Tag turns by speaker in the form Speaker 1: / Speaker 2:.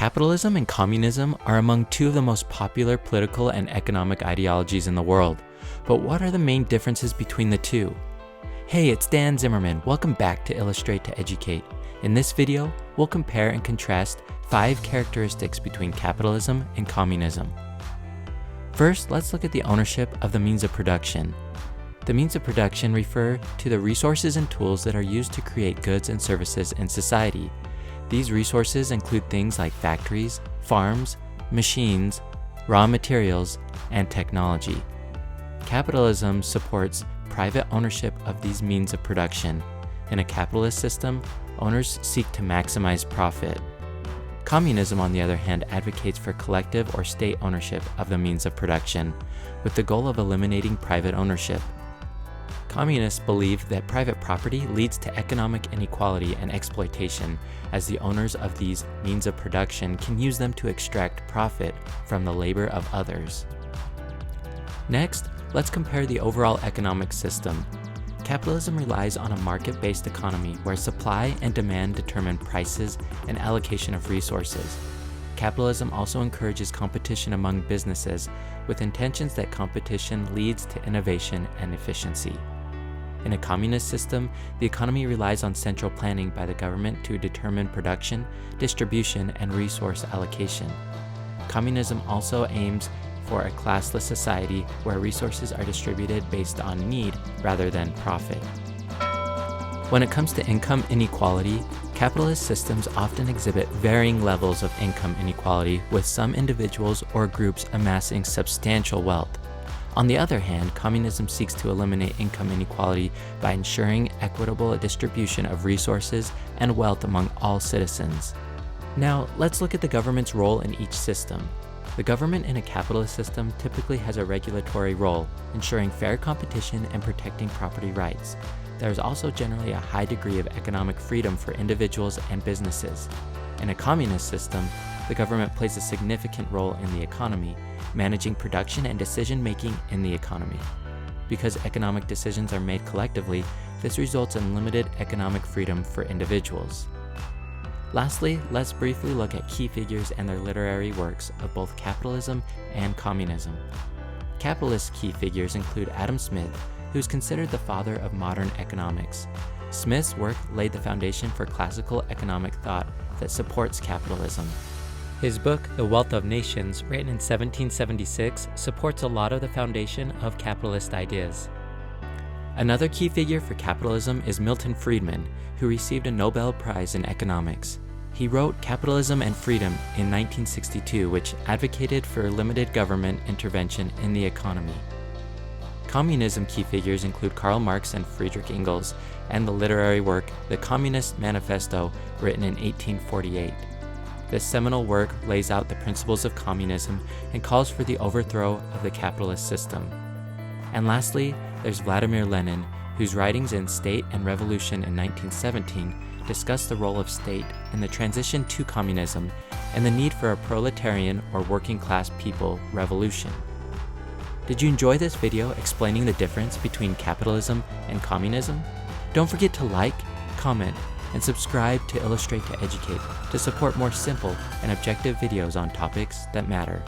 Speaker 1: Capitalism and communism are among two of the most popular political and economic ideologies in the world. But what are the main differences between the two? Hey, it's Dan Zimmerman. Welcome back to Illustrate to Educate. In this video, we'll compare and contrast 5 characteristics between capitalism and communism. First, let's look at the ownership of the means of production. The means of production refer to the resources and tools that are used to create goods and services in society. These resources include things like factories, farms, machines, raw materials, and technology. Capitalism supports private ownership of these means of production. In a capitalist system, owners seek to maximize profit. Communism, on the other hand, advocates for collective or state ownership of the means of production, with the goal of eliminating private ownership. Communists believe that private property leads to economic inequality and exploitation, as the owners of these means of production can use them to extract profit from the labor of others. Next, let's compare the overall economic system. Capitalism relies on a market-based economy where supply and demand determine prices and allocation of resources. Capitalism also encourages competition among businesses, with intentions that competition leads to innovation and efficiency. In a communist system, the economy relies on central planning by the government to determine production, distribution, and resource allocation. Communism also aims for a classless society where resources are distributed based on need rather than profit. When it comes to income inequality, capitalist systems often exhibit varying levels of income inequality, with some individuals or groups amassing substantial wealth. On the other hand, communism seeks to eliminate income inequality by ensuring equitable distribution of resources and wealth among all citizens. Now, let's look at the government's role in each system. The government in a capitalist system typically has a regulatory role, ensuring fair competition and protecting property rights. There is also generally a high degree of economic freedom for individuals and businesses. In a communist system, the government plays a significant role in the economy, managing production and decision-making in the economy. Because economic decisions are made collectively, this results in limited economic freedom for individuals. Lastly, let's briefly look at key figures and their literary works of both capitalism and communism. Capitalist key figures include Adam Smith, who is considered the father of modern economics. Smith's work laid the foundation for classical economic thought that supports capitalism. His book, The Wealth of Nations, written in 1776, supports a lot of the foundation of capitalist ideas. Another key figure for capitalism is Milton Friedman, who received a Nobel Prize in economics. He wrote Capitalism and Freedom in 1962, which advocated for limited government intervention in the economy. Communism key figures include Karl Marx and Friedrich Engels, and the literary work The Communist Manifesto, written in 1848. This seminal work lays out the principles of communism and calls for the overthrow of the capitalist system. And lastly, there's Vladimir Lenin, whose writings in State and Revolution in 1917 discuss the role of state in the transition to communism and the need for a proletarian or working class people revolution. Did you enjoy this video explaining the difference between capitalism and communism? Don't forget to like, comment, and subscribe to Illustrate to Educate to support more simple and objective videos on topics that matter.